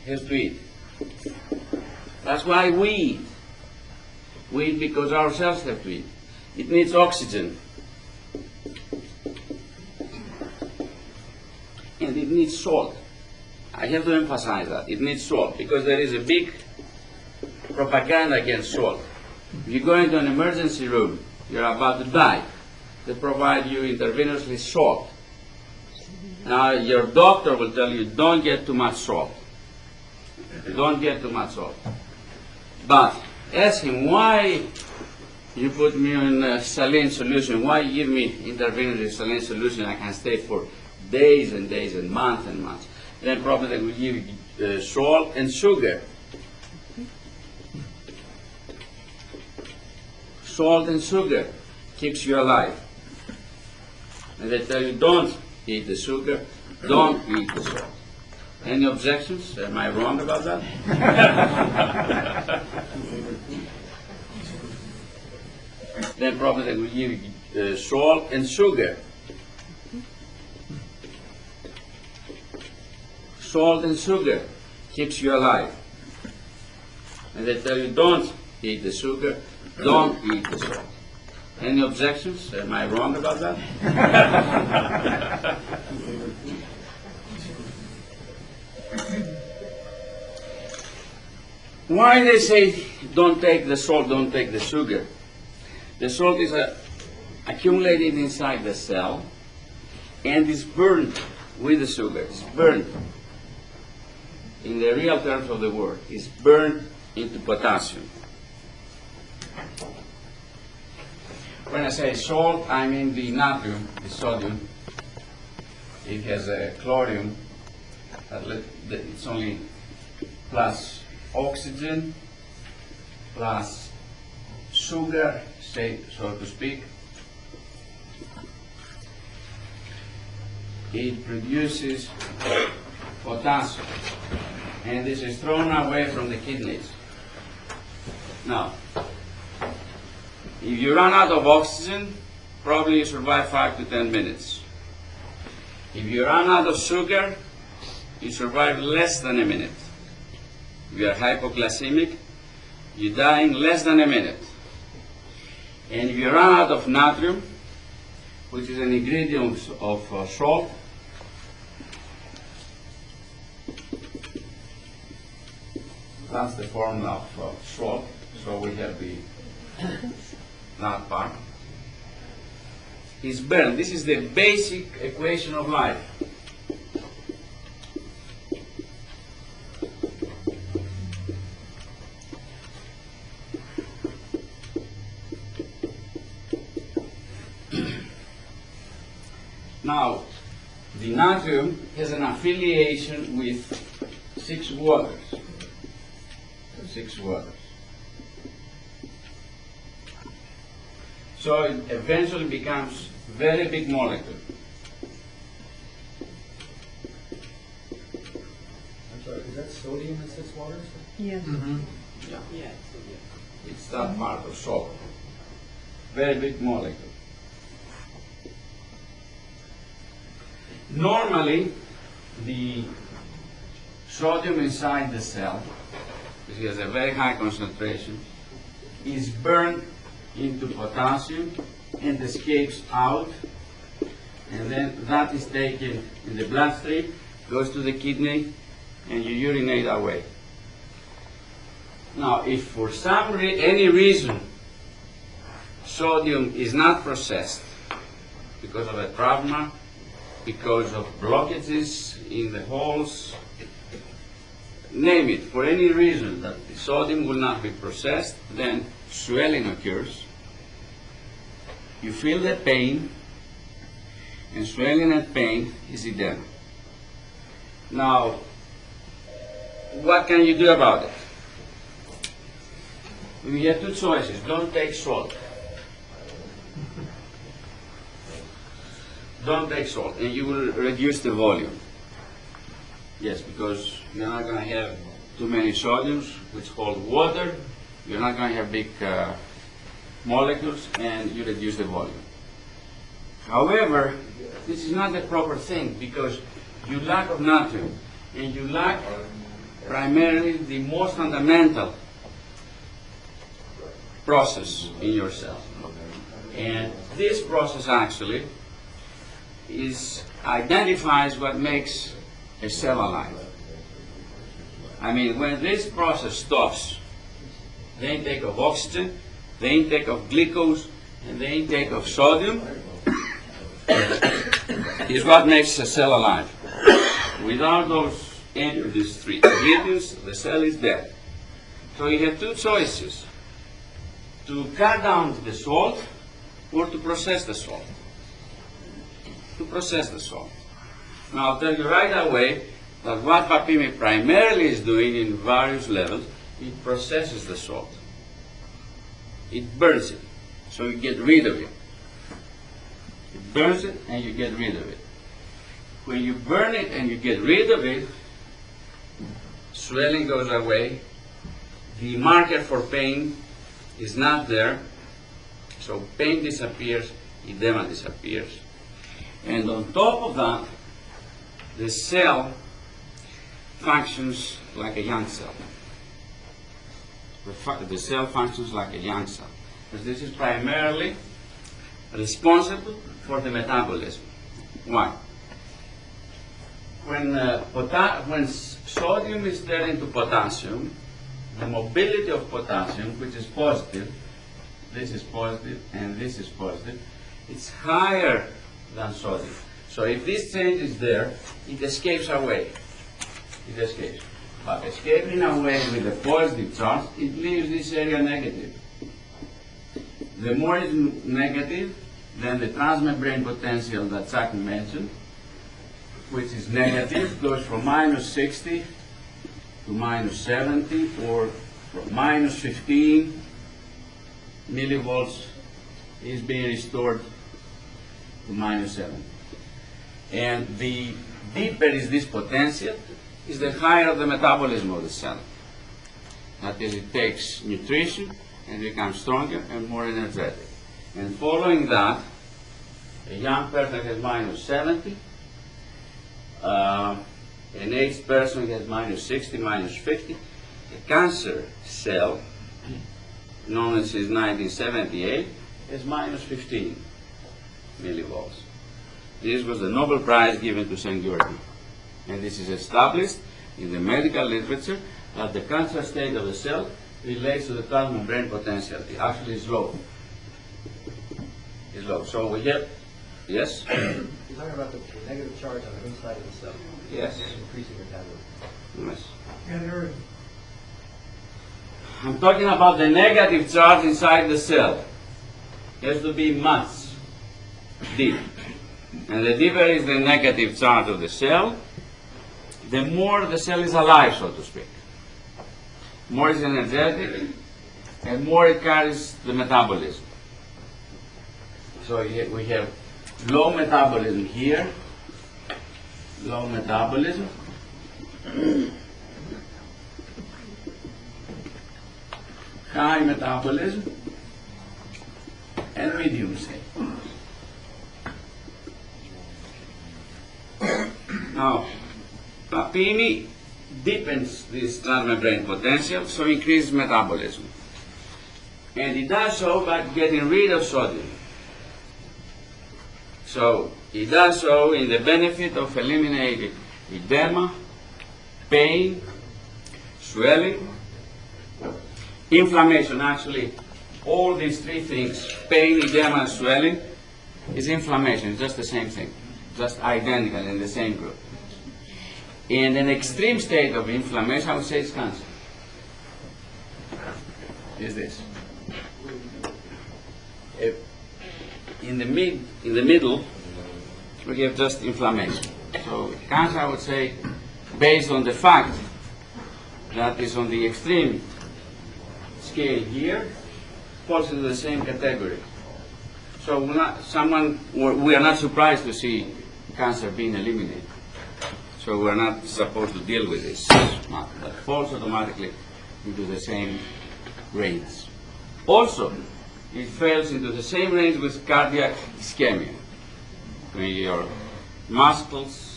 has to eat. That's why we eat. We eat because our cells have to eat. It needs oxygen. And it needs salt. I have to emphasize that. It needs salt because there is a big propaganda against salt. If you go into an emergency room, you're about to die. They provide you intravenously salt. Now your doctor will tell you, don't get too much salt. Don't get too much salt. But ask him, why you put me in a saline solution? Why you give me intravenously saline solution? I can stay for days and days and months and months. Then probably they will give you salt and sugar. Salt and sugar keeps you alive. And they tell you, don't eat the sugar, don't eat the salt. Any objections? Am I wrong about that? Then probably they will give you salt and sugar. Salt and sugar keeps you alive. And they tell you, don't eat the sugar, don't eat the salt. Any objections? Am I wrong about that? Why they say don't take the salt, don't take the sugar? The salt is accumulated inside the cell and is burned with the sugar. It's burned. In the real terms of the word, it's burned into potassium. When I say salt, I mean the natrium, the sodium. It has a chlorine, it's only plus oxygen, plus sugar, so to speak. It produces potassium, and this is thrown away from the kidneys. Now, if you run out of oxygen, probably you survive 5 to 10 minutes. If you run out of sugar, you survive less than a minute. If you are hypoglycemic, you die in less than a minute. And if you run out of natrium, which is an ingredient of salt, that's the formula of salt. So we have the that part. Is burned. This is the basic equation of life. Now, the natrium has an affiliation with 6 waters. 6 waters. So it eventually becomes very big molecule. I'm sorry, is that sodium in 6 waters? Yes. Mm-hmm. Yeah. Yes. It's that part of salt. Very big molecule. Normally, the sodium inside the cell, which has a very high concentration, is burned into potassium and escapes out, and then that is taken in the bloodstream, goes to the kidney, and you urinate away. Now, if for any reason sodium is not processed because of a trauma, because of blockages in the holes, name it, for any reason that the sodium will not be processed, then swelling occurs. You feel the pain, and swelling and pain is edema. Now, what can you do about it? We have 2 choices. Don't take salt. Don't take salt, and you will reduce the volume. Yes, because you're not going to have too many sodiums, which hold water. You're not going to have big molecules, and you reduce the volume. However, this is not the proper thing, because you lack of natrium, and you lack primarily the most fundamental process in your cell. And this process actually identifies what makes a cell alive. I mean, when this process stops, the intake of oxygen, the intake of glucose, and the intake of sodium is what makes a cell alive. Without these three ingredients, the cell is dead. So you have two choices: to cut down the salt or to process the salt. To process the salt. Now I'll tell you right away that what Papimi primarily is doing in various levels, it processes the salt. It burns it, so you get rid of it. It burns it and you get rid of it. When you burn it and you get rid of it, swelling goes away, the marker for pain is not there, so pain disappears, edema disappears. And on top of that, the cell functions like a young cell. The cell functions like a young cell, because this is primarily responsible for the metabolism. Why? When sodium is turned into potassium, the mobility of potassium, which is positive, this is positive and this is positive, it's higher than sodium. So if this change is there, it escapes away. It escapes. But escaping away with a positive charge, it leaves this area negative. The more it's negative, then the transmembrane potential that Chuck mentioned, which is negative, goes from minus 60 to minus 70, or from minus 15 millivolts is being restored to minus 7. And the deeper is this potential, is the higher the metabolism of the cell. That is, it takes nutrition and becomes stronger and more energetic. And following that, a young person has minus 70, an aged person has minus 60, minus 50. A cancer cell, known as since 1978, is minus 15 millivolts. This was the Nobel Prize given to Senghurti. And this is established in the medical literature that the cancer state of the cell relates to the transmembrane potential. It actually is low. It's low. So we have, yes? You're talking about the negative charge on the inside of the cell. Yes. Increasing metabolism. Yes. I'm talking about the negative charge inside the cell. It has to be much deep. And the deeper is the negative charge of the cell, the more the cell is alive, so to speak. More it's energetic, and more it carries the metabolism. So we have low metabolism here, low metabolism, high metabolism, and medium state. Now, Papini deepens this transmembrane potential, so increases metabolism. And it does so by getting rid of sodium. So it does so in the benefit of eliminating edema, pain, swelling, inflammation. Actually, all these three things, pain, edema, and swelling, is inflammation. It's just the same thing, just identical in the same group. In an extreme state of inflammation, I would say it's cancer. Is this? In the middle, we have just inflammation. So cancer, I would say, based on the fact that is on the extreme scale here, falls into the same category. So we are not surprised to see cancer being eliminated. So we're not supposed to deal with this. That falls automatically into the same range. Also, it falls into the same range with cardiac ischemia. When your muscles